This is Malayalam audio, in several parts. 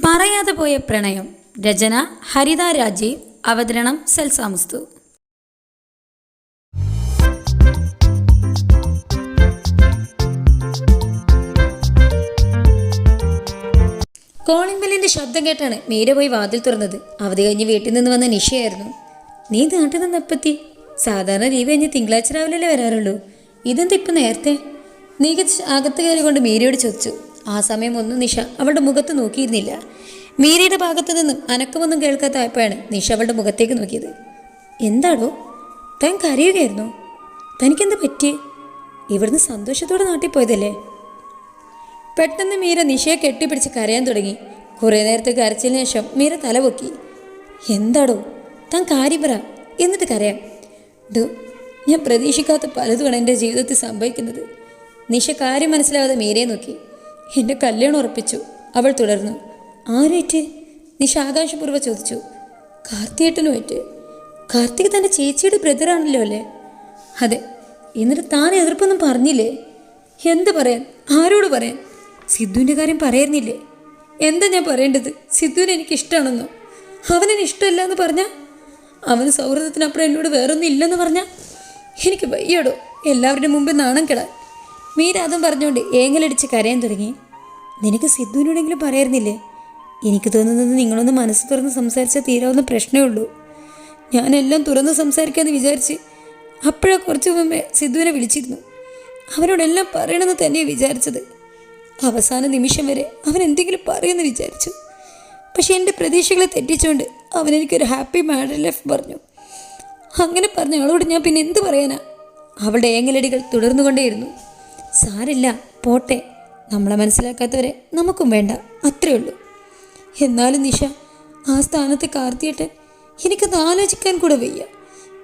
പറയാതെ പോയ പ്രണയം. രചന ഹരിത രാജീവ്. അവതരണം സെൽസാമുസ്തു. കോളിംഗ് ബെല്ലിന്റെ ശബ്ദം കേട്ടാണ് മീര പോയി വാതിൽ തുറന്നത്. അവധി കഴിഞ്ഞ് വീട്ടിൽ നിന്ന് വന്ന നിഷയായിരുന്നു. നീ നാട്ടിൽ നിന്ന് എപ്പത്തി? സാധാരണ ലീവ് കഴിഞ്ഞ് തിങ്കളാഴ്ച രാവിലെ വരാറുള്ളൂ. ഇതെന്താ ഇപ്പം നേരത്തെ? നീക അകത്ത് കയറി കൊണ്ട് മീരയോട് ചോദിച്ചു. ആ സമയം ഒന്നും നിഷ അവളുടെ മുഖത്ത് നോക്കിയിരുന്നില്ല. മീരയുടെ ഭാഗത്തു നിന്നും അനക്കമൊന്നും കേൾക്കാത്തായപ്പോഴാണ് നിഷ അവളുടെ മുഖത്തേക്ക് നോക്കിയത്. എന്താടോ, താൻ കരയുകയായിരുന്നു? തനിക്കെന്താ പറ്റിയേ? ഇവിടുന്ന് സന്തോഷത്തോടെ നാട്ടിൽ പോയതല്ലേ? പെട്ടെന്ന് മീര നിഷയെ കെട്ടിപ്പിടിച്ച് കരയാൻ തുടങ്ങി. കുറേ നേരത്തെ കരച്ചതിന് ശേഷം മീര തലപൊക്കി. എന്താടോ, താൻ കാര്യം പറ, എന്നിട്ട് കരയാം. ഡോ, ഞാൻ പ്രതീക്ഷിക്കാത്ത പലതുമാണ് എൻ്റെ ജീവിതത്തിൽ സംഭവിക്കുന്നത്. നിഷ കാര്യം മനസ്സിലാവാതെ മീരയെ നോക്കി. എൻ്റെ കല്യാണം ഉറപ്പിച്ചു, അവൾ തുടർന്നു. ആരേറ്റ്? നിഷ ആകാശപൂർവ്വം ചോദിച്ചു. കാർത്തിയേട്ടനുമായിട്ട്. കാർത്തിക് തൻ്റെ ചേച്ചിയുടെ ബ്രദറാണല്ലോ അല്ലേ? അതെ. എന്നിട്ട് താൻ എതിർപ്പൊന്നും പറഞ്ഞില്ലേ? എന്ത് പറയാൻ, ആരോട് പറയാൻ? സിദ്ധുവിൻ്റെ കാര്യം പറയായിരുന്നില്ലേ? എന്താ ഞാൻ പറയേണ്ടത്? സിദ്ധുവിനെ എനിക്കിഷ്ടമാണെന്നോ? അവനെന്നെ ഇഷ്ടമല്ല എന്ന് പറഞ്ഞാൽ? അവന് സൗഹൃദത്തിനപ്പുറം എന്നോട് വേറൊന്നും ഇല്ലെന്ന് പറഞ്ഞാൽ? എനിക്ക് വയ്യടോ എല്ലാവരുടെ മുമ്പ് നാണം കെടാൻ. മീര അതും പറഞ്ഞുകൊണ്ട് ഏങ്ങലടിച്ച് കരയാൻ തുടങ്ങി. നിനക്ക് സിദ്ധുവിനോടെങ്കിലും പറയായിരുന്നില്ലേ? എനിക്ക് തോന്നുന്നത് നിങ്ങളൊന്ന് മനസ്സ് തുറന്ന് സംസാരിച്ചാൽ തീരാവുന്ന പ്രശ്നമേ ഉള്ളൂ. ഞാനെല്ലാം തുറന്ന് സംസാരിക്കാമെന്ന് വിചാരിച്ച് അപ്പോഴാണ് കുറച്ച് മുമ്പേ സിദ്ധുവിനെ വിളിച്ചിരുന്നു. അവനോടെല്ലാം പറയണമെന്ന് തന്നെയാണ് വിചാരിച്ചത്. അവസാന നിമിഷം വരെ അവൻ എന്തെങ്കിലും പറയുമെന്ന് വിചാരിച്ചു. പക്ഷെ എൻ്റെ പ്രതീക്ഷകളെ തെറ്റിച്ചുകൊണ്ട് അവൻ എനിക്കൊരു ഹാപ്പി മാരീഡ് ലൈഫ് പറഞ്ഞു. അങ്ങനെ പറഞ്ഞ ആളോട് ഞാൻ പിന്നെ എന്ത് പറയാനാ? അവളുടെ ഏങ്ങലടികൾ തുടർന്നുകൊണ്ടേയിരുന്നു. സാരില്ല, പോട്ടെ. നമ്മളെ മനസ്സിലാക്കാത്തവരെ നമുക്കും വേണ്ട, അത്രയേ ഉള്ളൂ. എന്നാലും നിഷ, ആ സ്ഥാനത്ത് കാർത്തിയേട്ടൻ, എനിക്കത് ആലോചിക്കാൻ കൂടെ വയ്യ.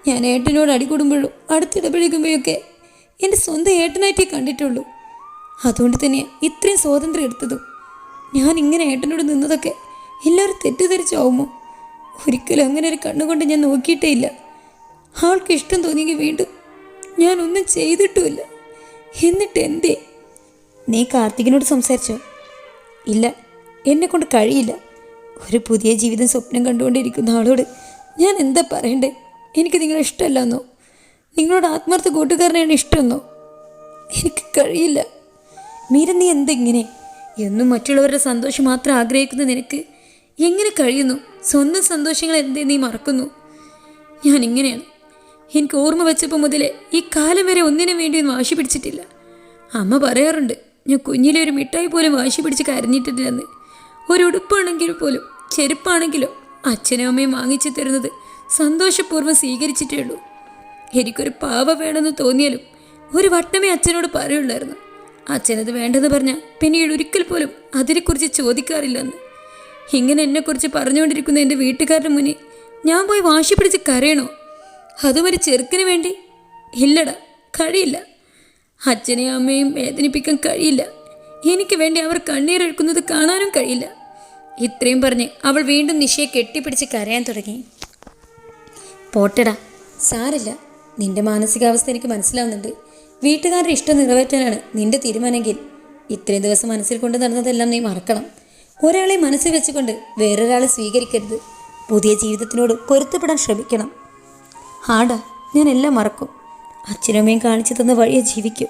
ഞാൻ ഏട്ടനോട് അടികൂടുമ്പോഴും അടുത്തിടപഴകുമ്പോഴൊക്കെ എൻ്റെ സ്വന്തം ഏട്ടനായിട്ടേ കണ്ടിട്ടുള്ളൂ. അതുകൊണ്ട് തന്നെയാണ് ഇത്രയും സ്വാതന്ത്ര്യം എടുത്തതും. ഞാൻ ഇങ്ങനെ ഏട്ടനോട് നിന്നതൊക്കെ എല്ലാവരും തെറ്റിദ്ധരിച്ചാവുമോ? ഒരിക്കലും അങ്ങനെ ഒരു കണ്ണുകൊണ്ട് ഞാൻ നോക്കിയിട്ടേ ഇല്ല. ആൾക്ക് ഇഷ്ടം തോന്നിയെങ്കിൽ വീണ്ടും ഞാനൊന്നും ചെയ്തിട്ടുമില്ല. എന്നിട്ട് എന്തേ? നീ കാർത്തികിനോട് സംസാരിച്ചോ? ഇല്ല, എന്നെക്കൊണ്ട് കഴിയില്ല. ഒരു പുതിയ ജീവിതം സ്വപ്നം കണ്ടുകൊണ്ടിരിക്കുന്ന ആളോട് ഞാൻ എന്താ പറയണ്ടേ? എനിക്ക് നിങ്ങളെ ഇഷ്ടമല്ലെന്നോ? നിങ്ങളോട് ആത്മാർത്ഥ കൂട്ടുകാരനെയാണ് ഇഷ്ടമെന്നോ? എനിക്ക് കഴിയില്ല. മീര, നീ എന്തെങ്ങനെ? എന്നും മറ്റുള്ളവരുടെ സന്തോഷം മാത്രം ആഗ്രഹിക്കുന്ന നിനക്ക് എങ്ങനെ കഴിയുന്നു? സ്വന്തം സന്തോഷങ്ങൾ എന്തേ നീ മറക്കുന്നു? ഞാൻ ഇങ്ങനെയാണ്. എനിക്ക് ഓർമ്മ വെച്ചപ്പോൾ മുതലേ ഈ കാലം വരെ ഒന്നിനും വേണ്ടിയൊന്നും വാശി പിടിച്ചിട്ടില്ല. അമ്മ പറയാറുണ്ട്, ഞാൻ കുഞ്ഞിലെ ഒരു മിഠായി പോലും വാശി പിടിച്ച് കരഞ്ഞിട്ടില്ലെന്ന്. ഒരു ഉടുപ്പാണെങ്കിൽ പോലും ചെരുപ്പാണെങ്കിലും അച്ഛനും അമ്മയും വാങ്ങിച്ചു തരുന്നത് സന്തോഷപൂർവ്വം സ്വീകരിച്ചിട്ടേ ഉള്ളൂ. എനിക്കൊരു പാവ വേണമെന്ന് തോന്നിയാലും ഒരു വട്ടമേ അച്ഛനോട് പറയുള്ളായിരുന്നു. അച്ഛനത് വേണ്ടെന്ന് പറഞ്ഞാൽ പിന്നീട് ഒരിക്കൽ പോലും അതിനെക്കുറിച്ച് ചോദിക്കാറില്ലെന്ന്. ഇങ്ങനെ എന്നെക്കുറിച്ച് പറഞ്ഞുകൊണ്ടിരിക്കുന്ന എൻ്റെ വീട്ടുകാരുടെ മുന്നിൽ ഞാൻ പോയി വാശി പിടിച്ച് കരയണോ? അതും ഒരു ചെറുക്കിന് വേണ്ടി? ഇല്ലടാ, കഴിയില്ല. അച്ഛനെയും അമ്മയും വേദനിപ്പിക്കാൻ കഴിയില്ല. എനിക്ക് വേണ്ടി അവർ കണ്ണീരൊഴുക്കുന്നത് കാണാനും കഴിയില്ല. ഇത്രയും പറഞ്ഞ് അവൾ വീണ്ടും നിഷയെ കെട്ടിപ്പിടിച്ച് കരയാൻ തുടങ്ങി. പോട്ടടാ, സാരില്ല. നിന്റെ മാനസികാവസ്ഥ എനിക്ക് മനസ്സിലാവുന്നുണ്ട്. വീട്ടുകാരുടെ ഇഷ്ടം നിറവേറ്റാനാണ് നിന്റെ തീരുമാനമെങ്കിൽ ഇത്രയും ദിവസം മനസ്സിൽ കൊണ്ട് നടന്നതെല്ലാം നീ മറക്കണം. ഒരാളെ മനസ്സിൽ വെച്ചുകൊണ്ട് വേറൊരാളെ സ്വീകരിക്കരുത്. പുതിയ ജീവിതത്തിനോട് പൊരുത്തപ്പെടാൻ ശ്രമിക്കണം. ആടാ, ഞാൻ എല്ലാം മറക്കും. അച്ഛനമ്മയും കാണിച്ചു തന്ന വഴിയെ ജീവിക്കും.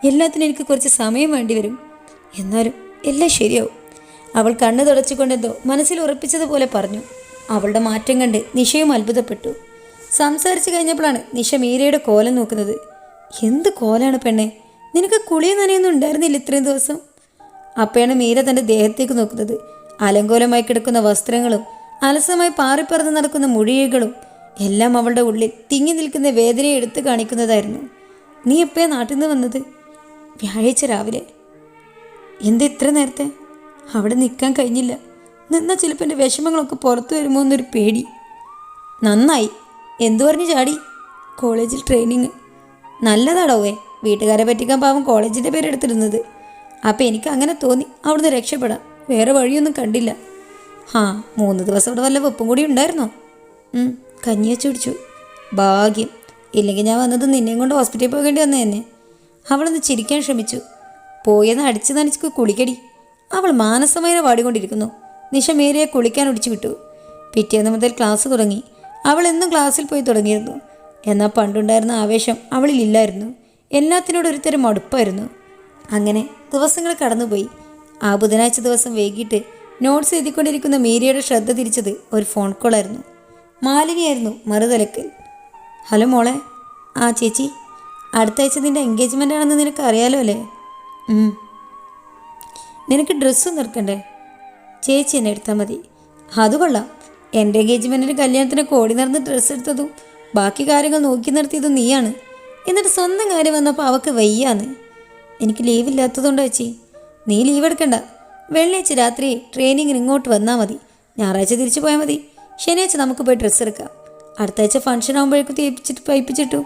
എല്ലാത്തിനും എനിക്ക് കുറച്ച് സമയം വേണ്ടി വരും. എന്നാലും എല്ലാം ശരിയാവും. അവൾ കണ്ണ് തുടച്ചുകൊണ്ടെന്തോ മനസ്സിൽ ഉറപ്പിച്ചതുപോലെ പറഞ്ഞു. അവളുടെ മാറ്റം കണ്ട് നിഷയും അത്ഭുതപ്പെട്ടു. സംസാരിച്ചു കഴിഞ്ഞപ്പോഴാണ് നിഷ മീരയുടെ കോലം നോക്കുന്നത്. എന്ത് കോലാണ് പെണ്ണെ, നിനക്ക് കുളിയും നനയൊന്നും ഉണ്ടായിരുന്നില്ല ഇത്രയും ദിവസം? അപ്പോഴാണ് മീര തൻ്റെ ദേഹത്തേക്ക് നോക്കുന്നത്. അലങ്കോലമായി കിടക്കുന്ന വസ്ത്രങ്ങളും അലസമായി പാറിപ്പറന്ന് നടക്കുന്ന മുഴികളും എല്ലാം അവളുടെ ഉള്ളിൽ തിങ്ങി നിൽക്കുന്ന വേദനയെ എടുത്തു കാണിക്കുന്നതായിരുന്നു. നീ എപ്പോഴാണ് നാട്ടിൽ നിന്ന് വന്നത്? വ്യാഴാഴ്ച രാവിലെ. എന്താ ഇത്ര നേരത്തെ? അവിടെ നിൽക്കാൻ കഴിഞ്ഞില്ല. നിന്നാൽ ചിലപ്പോൾ എൻ്റെ വിഷമങ്ങളൊക്കെ പുറത്തു വരുമോ എന്നൊരു പേടി. നന്നായി. എന്തു പറഞ്ഞ് ചാടി? കോളേജിൽ ട്രെയിനിങ്. നല്ലതാടോവേ. വീട്ടുകാരെ പറ്റിക്കാൻ പാവം കോളേജിൻ്റെ പേരെടുത്തിരുന്നത്. അപ്പോൾ എനിക്ക് അങ്ങനെ തോന്നി അവിടുന്ന് രക്ഷപ്പെടാം. വേറെ വഴിയൊന്നും കണ്ടില്ല. 3 ദിവസം അവിടെ വല്ല വെപ്പും കൂടി ഉണ്ടായിരുന്നോ? കഞ്ഞി വെച്ച് കുടിച്ചു. ഭാഗ്യം. ഇല്ലെങ്കിൽ ഞാൻ വന്നത് നിന്നെയും കൊണ്ട് ഹോസ്പിറ്റലിൽ പോകേണ്ടി വന്നേ തന്നെ. അവളൊന്ന് ചിരിക്കാൻ ശ്രമിച്ചു. പോയെന്ന് അടിച്ചു നനച്ച് കുളിക്കടി. അവൾ മാനസമേന പാടിക്കൊണ്ടിരിക്കുന്നു. നിഷ മേരിയെ കുളിക്കാൻ ഒടിച്ചു വിട്ടു. പിറ്റേന്ന് മുതൽ ക്ലാസ് തുടങ്ങി. അവൾ എന്നും ക്ലാസ്സിൽ പോയി തുടങ്ങിയിരുന്നു. എന്നാൽ പണ്ടുണ്ടായിരുന്ന ആവേശം അവളിലില്ലായിരുന്നു. എല്ലാത്തിനോടും ഒരുതരം മടുപ്പായിരുന്നു. അങ്ങനെ ദിവസങ്ങൾ കടന്നുപോയി. ആ ബുധനാഴ്ച ദിവസം വൈകിട്ട് നോട്ട്സ് എഴുതിക്കൊണ്ടിരിക്കുന്ന മീരയുടെ ശ്രദ്ധ തിരിച്ചത് ഒരു ഫോൺ കോളായിരുന്നു. മാലിനിയായിരുന്നു മറുതലക്കൽ. ഹലോ മോളെ. ആ ചേച്ചി, അടുത്ത ആഴ്ച നിൻ്റെ എൻഗേജ്മെൻ്റ് ആണെന്ന് നിനക്ക് അറിയാലോ അല്ലേ? നിനക്ക് ഡ്രസ്സും നിർക്കണ്ടേ? ചേച്ചി എന്നെ എടുത്താൽ മതി. അത് കൊള്ളാം. എൻ്റെ എൻഗേജ്മെൻറ്റിന് കല്യാണത്തിന് കോടി നടന്ന് ഡ്രസ്സ് എടുത്തതും ബാക്കി കാര്യങ്ങൾ നോക്കി നിർത്തിയതും നീയാണ്. എന്നിട്ട് സ്വന്തം കാര്യം വന്നപ്പോൾ അവൾക്ക് വയ്യാന്ന്. എനിക്ക് ലീവില്ലാത്തതുകൊണ്ടോ ചേച്ചി? നീ ലീവ് എടുക്കണ്ട. വെള്ളിയാഴ്ച രാത്രി ട്രെയിനിങ്ങിന് ഇങ്ങോട്ട് വന്നാൽ മതി. ഞായറാഴ്ച തിരിച്ചു പോയാൽ മതി. ശനിയാഴ്ച നമുക്ക് പോയി ഡ്രസ്സ് എടുക്കാം. അടുത്ത ആഴ്ച ഫംഗ്ഷൻ ആകുമ്പോഴേക്കും പൈപ്പിച്ചിട്ടു.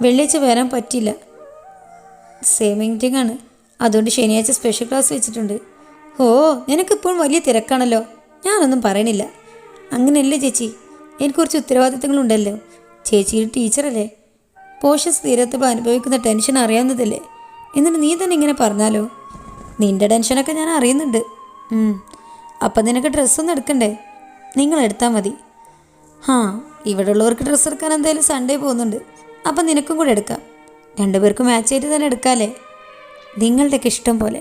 വെള്ളിയാഴ്ച വരാൻ പറ്റില്ല, സെയിം മീറ്റിംഗ് ആണ്. അതുകൊണ്ട് ശനിയാഴ്ച സ്പെഷ്യൽ ക്ലാസ് വെച്ചിട്ടുണ്ട്. ഓ, നിനക്കിപ്പോൾ വലിയ തിരക്കാണല്ലോ. ഞാനൊന്നും പറയണില്ല. അങ്ങനെയല്ലേ ചേച്ചി, എനിക്ക് കുറച്ച് ഉത്തരവാദിത്തങ്ങളുണ്ടല്ലോ. ചേച്ചിയുടെ ടീച്ചറല്ലേ, പോഷൻസ് തീരത്തപ്പോൾ അനുഭവിക്കുന്ന ടെൻഷൻ അറിയാവുന്നതല്ലേ. എന്നിട്ട് നീ തന്നെ ഇങ്ങനെ പറഞ്ഞാലോ? നിൻ്റെ ടെൻഷനൊക്കെ ഞാൻ അറിയുന്നുണ്ട്. അപ്പം നിനക്ക് ഡ്രസ്സൊന്നും എടുക്കണ്ടേ? നിങ്ങൾ എടുത്താൽ മതി. ഇവിടെ ഉള്ളവർക്ക് ഡ്രസ്സ് എടുക്കാൻ എന്തായാലും സൺഡേ പോകുന്നുണ്ട്. അപ്പം നിനക്കും കൂടെ എടുക്കാം. രണ്ടുപേർക്കും മാച്ച് ആയിട്ട് തന്നെ എടുക്കാമല്ലേ? നിങ്ങളുടെയൊക്കെ ഇഷ്ടം പോലെ.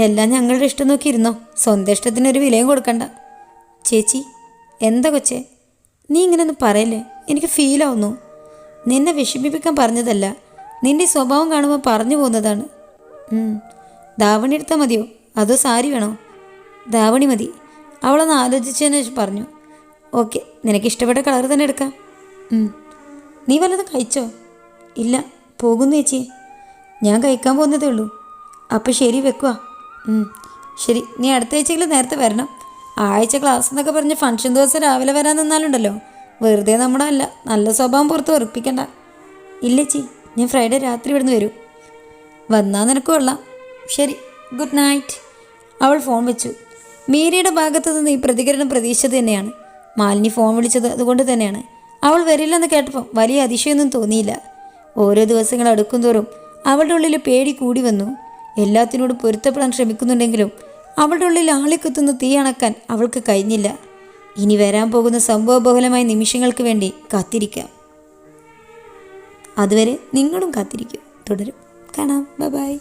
എല്ലാം ഞങ്ങളുടെ ഇഷ്ടം നോക്കിയിരുന്നോ. സ്വന്തം ഇഷ്ടത്തിനൊരു വിലയും കൊടുക്കണ്ട. ചേച്ചി, എന്താ കൊച്ചേ, നീ ഇങ്ങനെയൊന്നും പറയല്ലേ. എനിക്ക് ഫീലാവുന്നു. നിന്നെ വിഷമിപ്പിക്കാൻ പറഞ്ഞതല്ല, നിൻ്റെ സ്വഭാവം കാണുമ്പോൾ പറഞ്ഞു പോകുന്നതാണ്. ധാവണി എടുത്താൽ മതിയോ അതോ സാരി വേണോ? ധാവണി മതി. അവളൊന്ന് ആലോചിച്ചതിന് ശേഷം പറഞ്ഞു. ഓക്കെ, നിനക്ക് ഇഷ്ടപ്പെട്ട കളർ തന്നെ എടുക്കാം. നീ വല്ലതും കഴിച്ചോ? ഇല്ല, പോകുന്നു ചേച്ചി. ഞാൻ കഴിക്കാൻ പോകുന്നതേ ഉള്ളൂ. അപ്പം ശരി, വെക്കുക. ശരി, നീ അടുത്ത ആഴ്ചയിൽ നേരത്തെ വരണം. ആഴ്ച ക്ലാസ് എന്നൊക്കെ പറഞ്ഞ് ഫംഗ്ഷൻ ദിവസം രാവിലെ വരാൻ നിന്നാലുണ്ടല്ലോ, വെറുതെ നമ്മുടെ നല്ല സ്വഭാവം പുറത്ത് ഉറപ്പിക്കണ്ട. ഇല്ല ചേച്ചി, ഞാൻ ഫ്രൈഡേ രാത്രി ഇവിടുന്ന് വരും. വന്നാൽ നിനക്ക് കൊള്ളാം. ശരി, ഗുഡ് നൈറ്റ്. അവൾ ഫോൺ വെച്ചു. മീരയുടെ ഭാഗത്തു നിന്ന് ഈ പ്രതികരണം പ്രതീക്ഷിച്ചത് തന്നെയാണ്. മാലിനി ഫോൺ വിളിച്ചത് അതുകൊണ്ട് തന്നെയാണ്. അവൾ വരില്ലെന്ന് കേട്ടപ്പോൾ വലിയ അതിശയമൊന്നും തോന്നിയില്ല. ഓരോ ദിവസങ്ങൾ അടുക്കും തോറും അവളുടെ ഉള്ളിൽ പേടി കൂടി വന്നു. എല്ലാത്തിനോടും പൊരുത്തപ്പെടാൻ ശ്രമിക്കുന്നുണ്ടെങ്കിലും അവളുടെ ഉള്ളിൽ ആളിക്കുത്തുന്ന തീ അണക്കാൻ അവൾക്ക് കഴിഞ്ഞില്ല. ഇനി വരാൻ പോകുന്ന സംഭവബഹുലമായ നിമിഷങ്ങൾക്ക് വേണ്ടി കാത്തിരിക്കാം. അതുവരെ നിങ്ങളും കാത്തിരിക്കും. തുടരും. കാണാം. ബൈ.